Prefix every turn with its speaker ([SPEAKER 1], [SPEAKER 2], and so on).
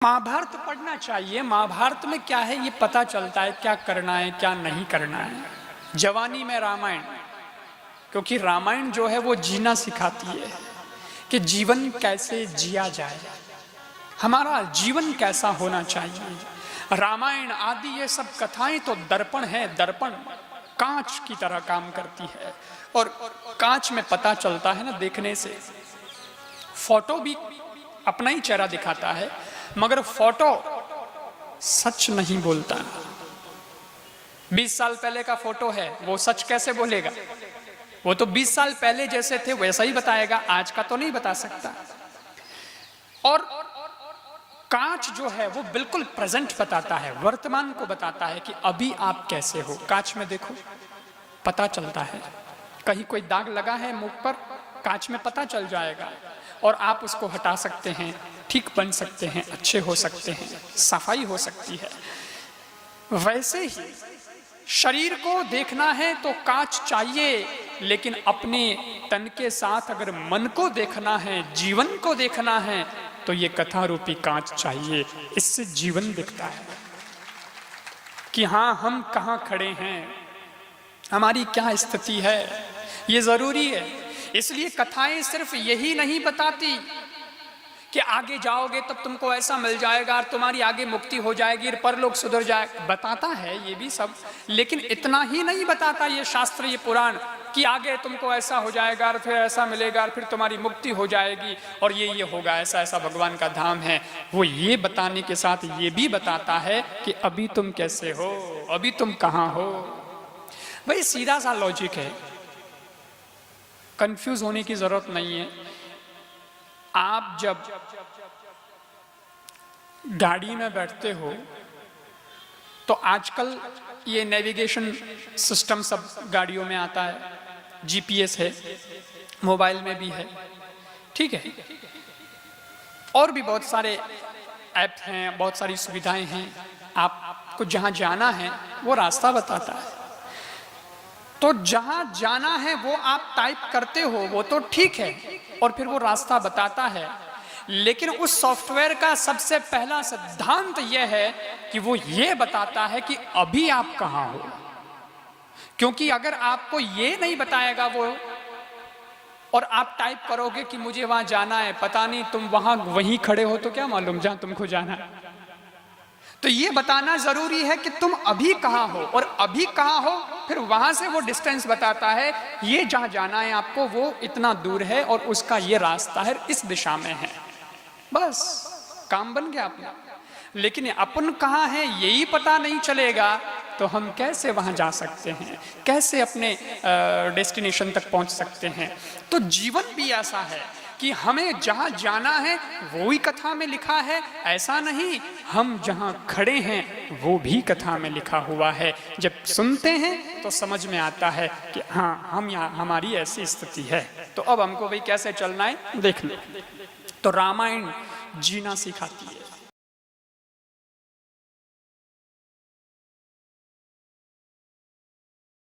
[SPEAKER 1] महाभारत पढ़ना चाहिए। महाभारत में क्या है ये पता चलता है, क्या करना है क्या नहीं करना है। जवानी में रामायण, क्योंकि रामायण जो है वो जीना सिखाती है कि जीवन कैसे जिया जाए, हमारा जीवन कैसा होना चाहिए। रामायण आदि ये सब कथाएं तो दर्पण है, दर्पण कांच की तरह काम करती है। और कांच में पता चलता है ना देखने से। फोटो भी अपना ही चेहरा दिखाता है, मगर फोटो सच नहीं बोलता। 20 साल पहले का फोटो है, वो सच कैसे बोलेगा? वो तो 20 साल पहले जैसे थे वैसा ही बताएगा, आज का तो नहीं बता सकता। और कांच जो है वो बिल्कुल प्रेजेंट बताता है, वर्तमान को बताता है कि अभी आप कैसे हो। कांच में देखो पता चलता है, कहीं कोई दाग लगा है मुख पर, कांच में पता चल जाएगा और आप उसको हटा सकते हैं, ठीक बन सकते हैं, अच्छे हो सकते हैं, सफाई हो सकती है। वैसे ही शरीर को देखना है तो कांच चाहिए, लेकिन अपने तन के साथ अगर मन को देखना है, जीवन को देखना है, तो ये कथा रूपी कांच चाहिए। इससे जीवन दिखता है कि हाँ हम कहाँ खड़े हैं, हमारी क्या स्थिति है, ये जरूरी है। इसलिए कथाएं सिर्फ यही नहीं बताती कि आगे जाओगे तब तुमको ऐसा मिल जाएगा और तुम्हारी आगे मुक्ति हो जाएगी, परलोक सुधर जाएगा। बताता है ये भी सब, लेकिन इतना ही नहीं बताता ये शास्त्र, ये पुराण, कि आगे तुमको ऐसा हो जाएगा और फिर ऐसा मिलेगा और फिर तुम्हारी मुक्ति हो जाएगी और ये होगा, ऐसा ऐसा भगवान का धाम है। वो ये बताने के साथ ये भी बताता है कि अभी तुम कैसे हो, अभी तुम कहाँ हो। भाई सीधा सा लॉजिक है, कंफ्यूज होने की जरूरत नहीं है। आप जब गाड़ी में बैठते हो तो आजकल ये नेविगेशन सिस्टम सब गाड़ियों में आता है, जीपीएस है, मोबाइल में भी है, ठीक है, और भी बहुत सारे ऐप हैं, बहुत सारी सुविधाएं हैं। आपको जहां जाना है वो रास्ता बताता है, तो जहां जाना है वो आप टाइप करते हो, वो तो ठीक है, और फिर वो रास्ता बताता है। लेकिन उस सॉफ्टवेयर का सबसे पहला सिद्धांत यह है कि वो ये बताता है कि अभी आप कहाँ हो। क्योंकि अगर आपको ये नहीं बताएगा वो, और आप टाइप करोगे कि मुझे वहां जाना है, पता नहीं तुम वहीं खड़े हो तो क्या मालूम जहां तुमको जाना है। तो ये बताना जरूरी है कि तुम अभी कहाँ हो, और अभी कहाँ हो फिर वहां से वो डिस्टेंस बताता है, ये जहां जाना है आपको वो इतना दूर है और उसका ये रास्ता है, इस दिशा में है। बस काम बन गया अपना। लेकिन अपन कहाँ है यही पता नहीं चलेगा तो हम कैसे वहां जा सकते हैं, कैसे अपने डेस्टिनेशन तक पहुंच सकते हैं। तो जीवन भी ऐसा है कि हमें जहां जाना है वो ही कथा में लिखा है, ऐसा नहीं हम जहां खड़े हैं वो भी कथा में लिखा हुआ है। जब सुनते हैं तो समझ में आता है कि हाँ हम यहाँ, हमारी ऐसी स्थिति है, तो अब हमको भाई कैसे चलना है देख लो। तो रामायण जीना सिखाती है।